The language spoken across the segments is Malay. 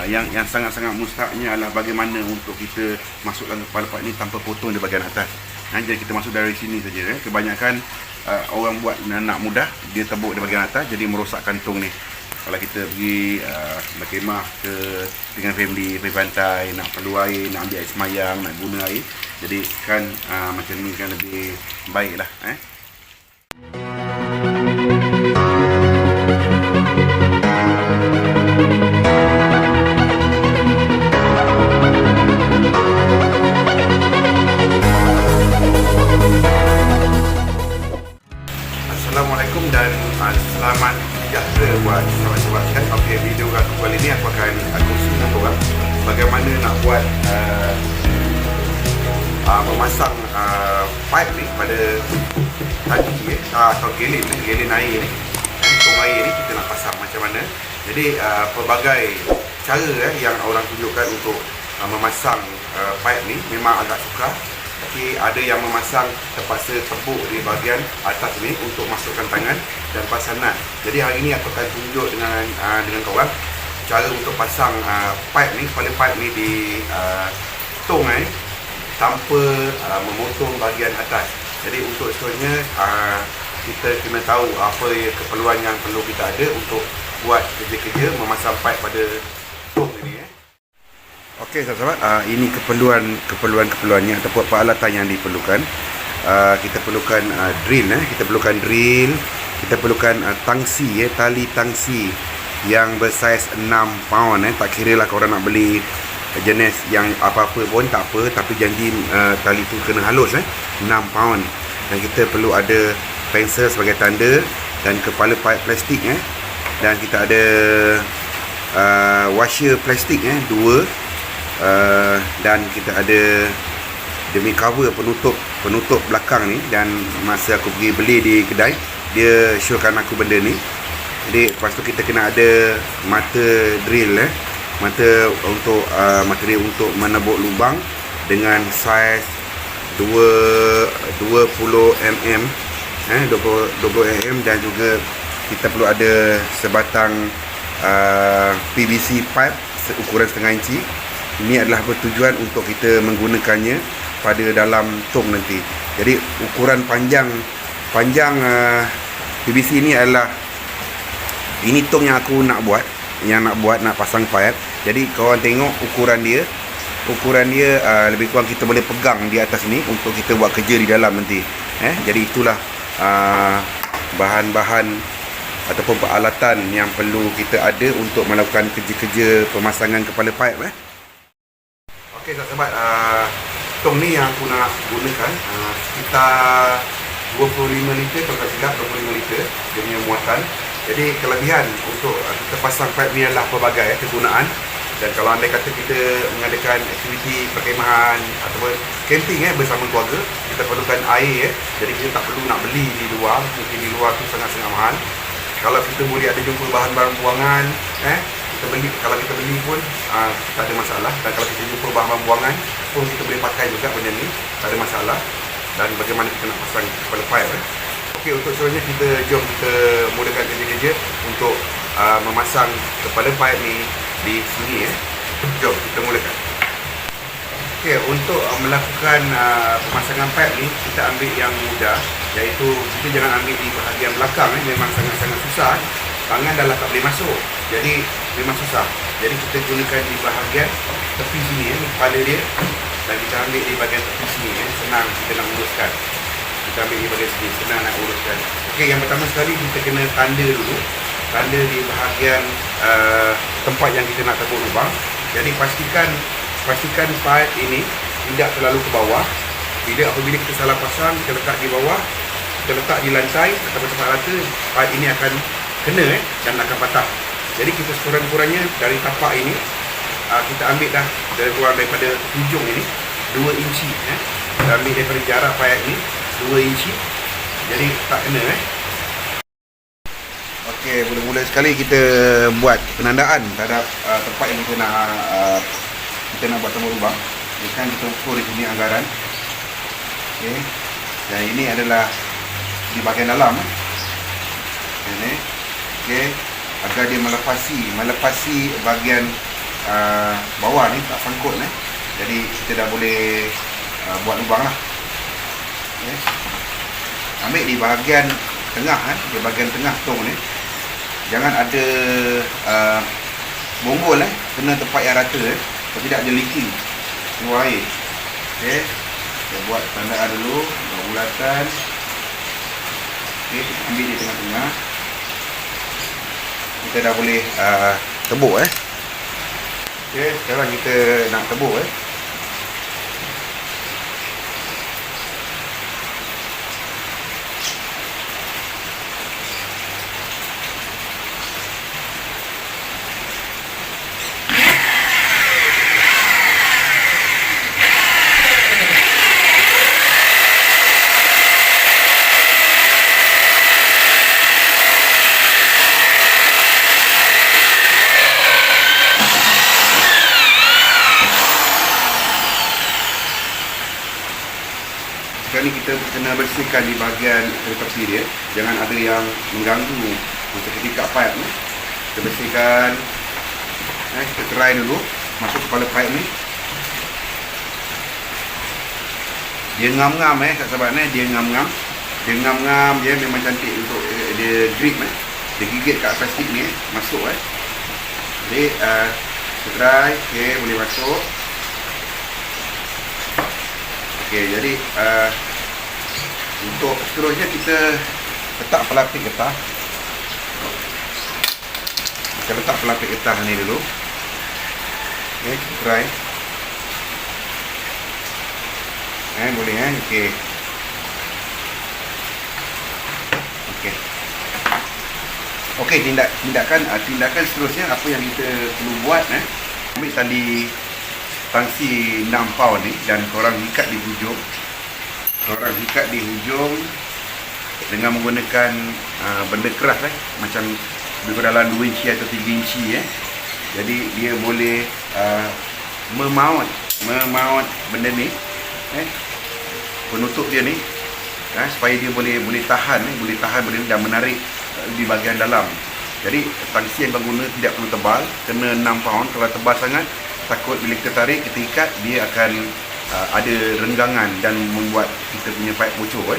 yang sangat-sangat mustahaknya adalah bagaimana untuk kita masukkan kepala pipe ni tanpa potong di bahagian atas. Jadi kita masuk dari sini saja. Kebanyakan orang buat nak mudah, dia tebuk di bahagian atas, jadi merosakkan tong ni. Kalau kita pergi berkhemah dengan family, pergi pantai, nak perlu air, nak ambil air semayang, nak guna air, jadi kan macam ni kan lebih baik lah. Assalamualaikum dan selamat sejahtera buat sahabat-sahabat sekalian. Okey, video aku kali ni aku akan kongsi dengan korang bagaimana nak buat memasang pipe ni pada tangki atau gelen air ni, tong air ni kita nak pasang macam mana. Jadi pelbagai cara yang orang tunjukkan untuk memasang pipe ni memang agak sukar. Tapi ada yang memasang terpaksa tebuk di bahagian atas ni untuk masukkan tangan dan pasangan. Jadi hari ni aku akan tunjuk dengan korang cara untuk pasang pipe ni, kepala pipe ni di tong tanpa memotong bahagian atas. Jadi untuk seterusnya kita kena tahu apa keperluan yang perlu kita ada untuk buat kerja-kerja memasang pipe pada tong ini. Okey sahabat-sahabat, ini keperluannya ataupun peralatan yang diperlukan. Kita perlukan drill, kita perlukan tangsi, tali tangsi yang bersaiz 6 pound. Tak kira lah korang nak beli jenis yang apa-apa pun tak apa, tapi janji tali tu kena halus 6 pound. Dan kita perlu ada pensel sebagai tanda dan kepala pipe plastik dan kita ada washer plastik 2. Dan kita ada demi cover penutup belakang ni. Dan masa aku pergi beli di kedai, dia showkan aku benda ni. Jadi lepas tu kita kena ada mata drill mata drill untuk menebuk lubang dengan saiz 20 mm 20 mm. Dan juga kita perlu ada sebatang PVC pipe ukuran setengah inci. Ini adalah bertujuan untuk kita menggunakannya pada dalam tong nanti. Jadi ukuran panjang PVC ini adalah, ini tong yang aku nak buat, nak pasang pipe. Jadi korang tengok ukuran dia lebih kurang kita boleh pegang di atas ni untuk kita buat kerja di dalam nanti. Jadi itulah bahan-bahan ataupun peralatan yang perlu kita ada untuk melakukan kerja-kerja pemasangan kepala pipe. Okey sahabat, tong ni yang aku nak gunakan sekitar 25 liter kalau tak silap, 25 liter dia punya muatan. Jadi kelebihan untuk kita pasang pipe ni adalah pelbagai kegunaan. Dan kalau andai kata kita mengadakan aktiviti perkhemahan ataupun camping bersama keluarga, kita perlukan air jadi kita tak perlu nak beli di luar. Mungkin di luar tu sangat-sangat mahal. Kalau kita boleh ada jumpa bahan-bahan buangan, kalau kita beli pun tak ada masalah. Dan kalau kita jumpa bahan-bahan buangan pun kita boleh pakai juga benda ni, tak ada masalah. Dan bagaimana kita nak pasang kepala pipe. Okey, untuk seterusnya jom kita mulakan kerja-kerja untuk memasang kepala pipe ni di sini. Jom kita mulakan. Okey, untuk melakukan pemasangan pipe ni kita ambil yang mudah, iaitu kita jangan ambil di bahagian belakang. Memang sangat-sangat susah. Tangan dah tak boleh masuk, jadi memang susah. Jadi kita gunakan di bahagian tepi sini, kepala dia, dan kita ambil di bahagian tepi sini. Senang kita nak uruskan. Kita ambil di bahagian sini, senang nak uruskan. Okey, yang pertama sekali kita kena tanda dulu. Tanda di bahagian tempat yang kita nak tebuk lubang. Jadi pastikan pipe ini tidak terlalu ke bawah. Apabila kita salah pasang, kita letak di bawah, kita letak di lantai atau tempat rata, pipe ini akan kena dan akan patah. Jadi kita sekurang-kurangnya dari tapak ini kita ambil dah daripada hujung ini 2 inci. Kita ambil daripada jarak pipe ni 2 inci. Jadi tak kena. Okey, mula-mula sekali kita buat penandaan terhadap tempat yang kita nak buat tembok lubang. Kan kita ukur di sini anggaran. Okey. Dan ini adalah di bahagian dalam. Ini. Okey, agar dia melepasi bahagian bawah ni tak sangkut jadi kita dah boleh buat lubang lah. Okay. Ambil di bahagian tengah di bahagian tengah tong ni, jangan ada bonggol kena tempat yang rata kalau tidak dia leaking keluar air. Okay. Kita buat tandaan dulu, buat bulatan. Okay, kita ambil di tengah-tengah. Kita dah boleh tebuk Okay, sekarang kita nak tebuk Sekarang ni kita kena bersihkan di bahagian tepi dia. Jangan ada yang mengganggu masa ketika pipe ni. Kita bersihkan. Kita try dulu masuk kepala pipe ni. Dia ngam-ngam sahabat dia ngam-ngam. Dia ngam-ngam, dia memang cantik untuk dia grip Dia gigit kat plastik ni masuk Jadi kita try. Okay, boleh masuk. Okay, jadi untuk seterusnya kita letak pelapis getah. Kita letak pelapis getah ni dulu. Okay, kita try. Boleh okay. Okay. Okay, tindakan seterusnya apa yang kita perlu buat ambil tali tangsi 6 pound ni dan korang ikat di hujung. Korang ikat di hujung dengan menggunakan benda keras macam lebih dalam 2 inci atau 3 inci Jadi dia boleh memaut benda ni penutup dia ni supaya dia boleh tahan benda ni dan menarik di bahagian dalam. Jadi tangsi yang kau guna tidak perlu tebal, kena 6 pound. Kalau tebal sangat takut bila kita tarik, kita ikat, dia akan ada renggangan dan membuat kita punya pipe bocor.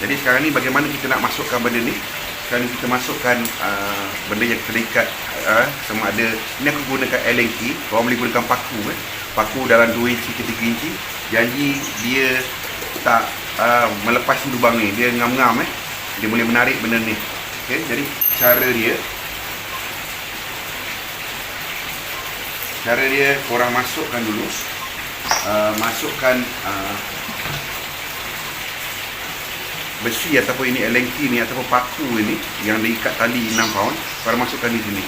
Jadi sekarang ni bagaimana kita nak masukkan benda ni? Sekarang ni kita masukkan benda yang kita ikat sama ada, ni aku gunakan Allen key. Korang boleh gunakan paku paku dalam 2 inci ke 3 inci. Janji dia tak melepas lubang ni, dia ngam-ngam dia boleh menarik benda ni. Okay, jadi cara dia korang masukkan dulu besi ataupun ini Allen key ni ataupun paku ini yang diikat tali 6 pound, korang masukkan di sini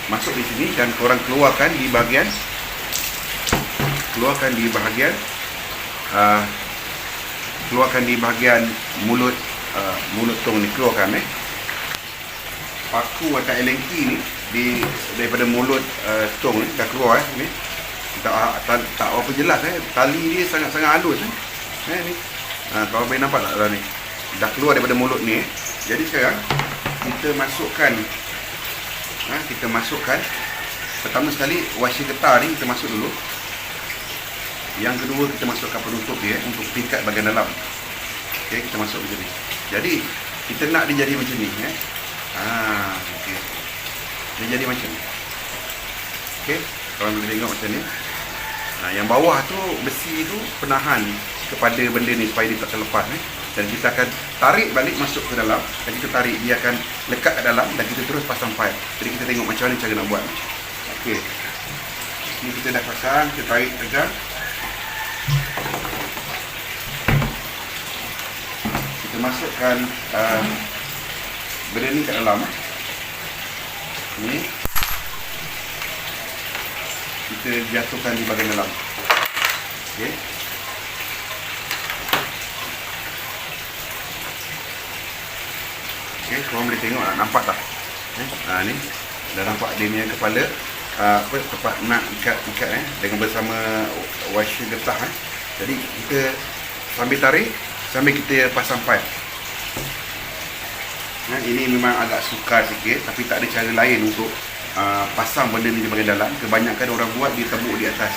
masuk di sini dan korang keluarkan di bahagian mulut tong ni, keluarkan paku atau Allen key ni daripada mulut tong ni dah keluar ni. Tak apa jelas tali dia sangat-sangat halus ni. Kalau boleh nampak tak ni dah keluar daripada mulut ni. Jadi sekarang kita masukkan pertama sekali washer getah ni kita masuk dulu. Yang kedua kita masukkan penutup dia untuk pikat bahagian dalam. Okey, kita masuk macam ni. Jadi kita nak dia jadi macam ni okey. Dia jadi macam ni. Okey, kalau boleh tengok macam ni. Yang bawah tu besi tu penahan kepada benda ni supaya dia tak terlepas dan kita akan tarik balik masuk ke dalam dan kita tarik dia akan lekat ke dalam dan kita terus pasang pipe. Jadi kita tengok macam mana cara nak buat. Okey. Ni kita dah pasang, kita tarik tegang. Kita masukkan benda ni kat dalam ni. Kita jatuhkan di bahagian dalam. Okey. Okey, korang boleh tengok nampak tak? Ni dah nampak dia punya kepala tempat nak ikat dengan bersama washer getah Jadi kita sambil tarik sambil kita pasang pipe. Ini memang agak sukar sikit tapi tak ada cara lain untuk pasang benda ni di bahagian dalam. Kebanyakan orang buat dia tebuk di atas.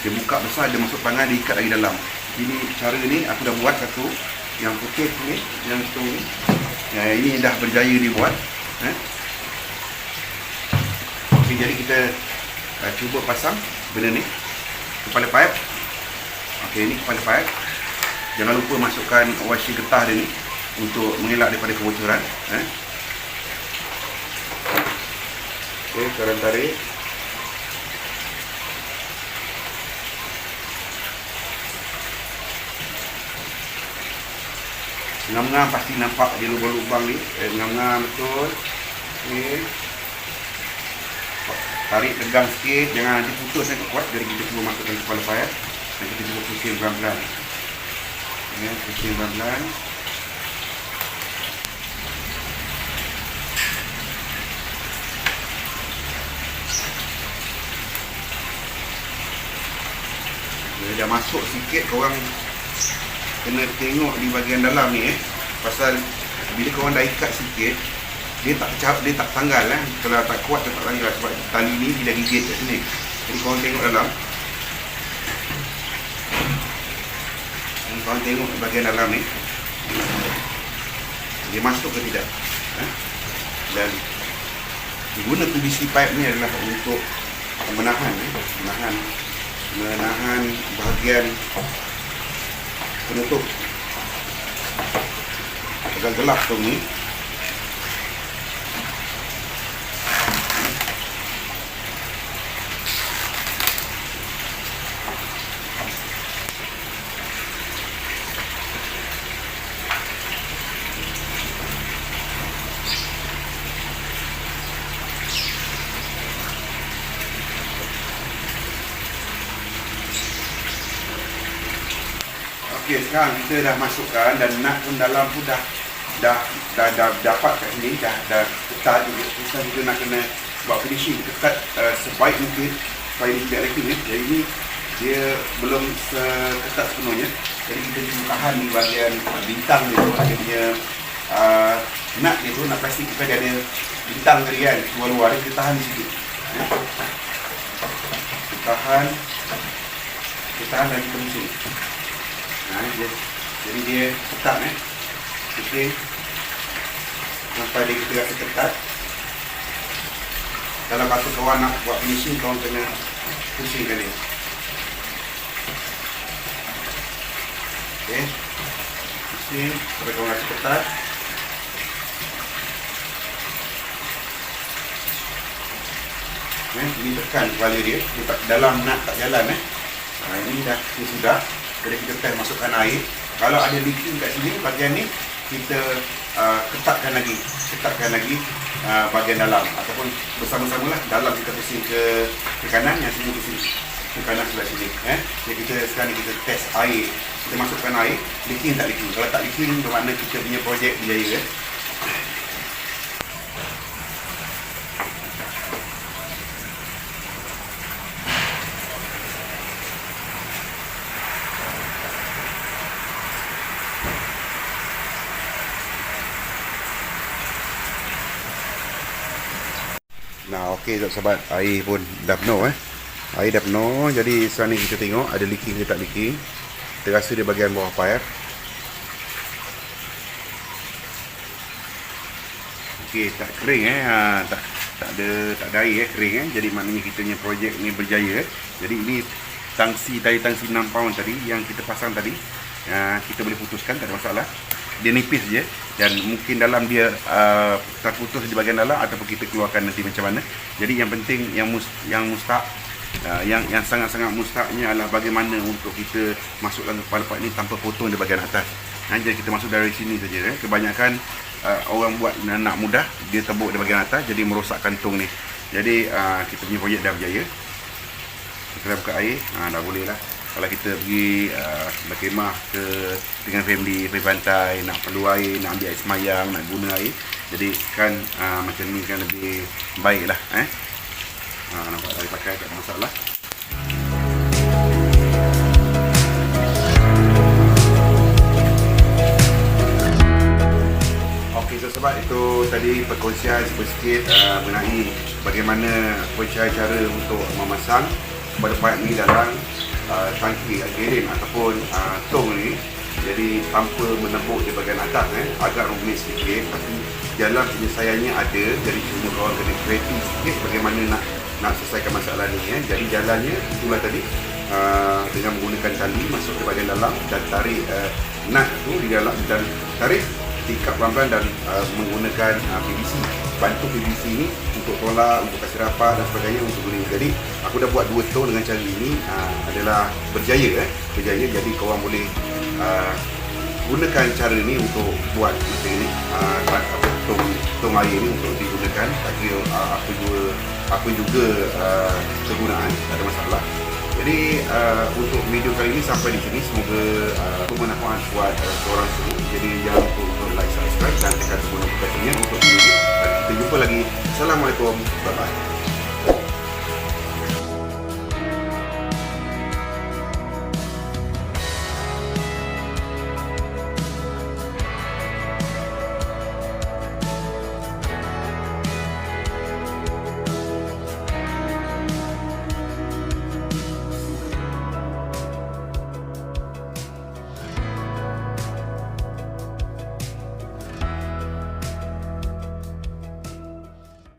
Dia buka besar, dia masuk tangan, dia ikat lagi dalam. Ini cara ni aku dah buat satu. Yang putih ni, yang hitung ni. Ini dah berjaya dibuat. Okey, jadi kita cuba pasang benda ni. Kepala paip. Okey, ini kepala paip. Jangan lupa masukkan washi getah dia ni untuk mengelak daripada kebocoran. Okey, sekarang tarik. Ngam-ngam pasti nampak dia lubang-lubang ni. Ngam-ngam betul. Okey. Tarik tegang sikit, jangan nanti putus sangat kuat. Jadi kita cuba masukkan kepala paip dan kita cuba pusing pelan-pelan. Pusing pelan-pelan. Dah masuk sikit, korang kena tengok di bahagian dalam ni pasal bila korang dah ikat sikit, dia tak tanggal Kalau tak kuat dia tak tanggal sebab tali ni dia dah gigit kat sini. Jadi korang tengok dalam. Korang tengok bahagian dalam ni, dia masuk ke tidak. Dan guna PVC pipe ni adalah untuk menahan bahagian penutup. Agak gelap tu ni. Okey, sekarang kita dah masukkan dan nut pun dalam pun dah dapat kat sini, dah ketat juga. Sekarang kita nak kena buat finishing ketat sebaik mungkin supaya dia tidak leak. Jadi ini dia belum seketat sepenuhnya. Jadi kita cuma tahan di bahagian bintang dia tu, dia punya nut dia tu, nak pastikan dia ada bintang tadi kan, luar-luar dia, kita tahan di situ. Kita tahan dan kita pusing. Jadi dia ketat Okey. Sampai dia kita rasa ketat. Kalau kata kawan nak buat finishing, kawan kena pusingkan dia. Okey. Pusing sampai kawan rasa ketat. Ini tekan kepala dia dalam nut tak jalan. Ini dah sudah. Jadi kita akan masukkan air. Kalau ada leaking kat sini, bahagian ni kita ketatkan lagi bahagian dalam, ataupun bersama-sama lah. Dalam kita pusing ke kanan, yang sini pusing ke kanan sebelah sini. Jadi kita sekarang ni kita test air. Kita masukkan air, leaking tak leaking. Kalau tak leaking, bermakna kita punya projek berjaya. Nah, okey sahabat, air pun dah penuh Air dah penuh. Jadi sekarang ni kita tengok ada leaking ke tak leaking. Kita rasa di bahagian bawah pipe. Okey, tak kering tak ada air kering Jadi maknanya kita punya projek ni berjaya. Jadi ini tali tangsi 6 pound tadi yang kita pasang tadi, kita boleh putuskan, tak ada masalah. Dia nipis je dan mungkin dalam dia terputus di bahagian dalam, ataupun kita keluarkan nanti macam mana. Jadi yang penting yang mustahak, yang sangat-sangat mustahaknya adalah bagaimana untuk kita masukkan kepala pipe ni tanpa potong di bahagian atas. Jadi kita masuk dari sini saja. Kebanyakan orang buat nak mudah, dia tebuk di bahagian atas, jadi merosakkan tong ni. Jadi kita punya projek dah berjaya. Kita buka air, dah boleh lah. Kalau kita pergi berkemah dengan family, pergi pantai, nak perlu air, nak ambil air semayang, nak guna air, jadi kan macam ni kan lebih baik lah. Nampak dah dipakai, tak ada masalah. Okey, sahabat, itu tadi perkongsian sedikit mengenai bagaimana cara untuk memasang kepala pipe ni dalam tangki gerin ataupun tong ni. Jadi tanpa menembuk di bahagian atas, agak rumit sedikit, tapi jalan penyelesaiannya ada. Jadi cuma korang kena kreatif sikit bagaimana nak selesaikan masalah ni. Jadi jalannya itulah tadi, dengan menggunakan tali masuk ke bahagian dalam dan tarik nut tu di dalam dan tarik tingkat pelan-pelan dan menggunakan PVC, bantu PVC ni untuk tolak, untuk kasih rapat dan sebagainya untuk guna. Jadi aku dah buat 2 tong dengan cara ini, adalah berjaya. Jadi korang boleh gunakan cara ni untuk buat macam ni, tong air ni untuk digunakan. Tak kira apa juga kegunaan, tak ada masalah. Jadi untuk video kali ini sampai di sini, semoga bermanfaat buat korang semua. Jadi jangan lupa untuk like, subscribe dan tekan tombol notifikasinya untuk video ini. Dan kita jumpa lagi. Assalamualaikum, bye bye.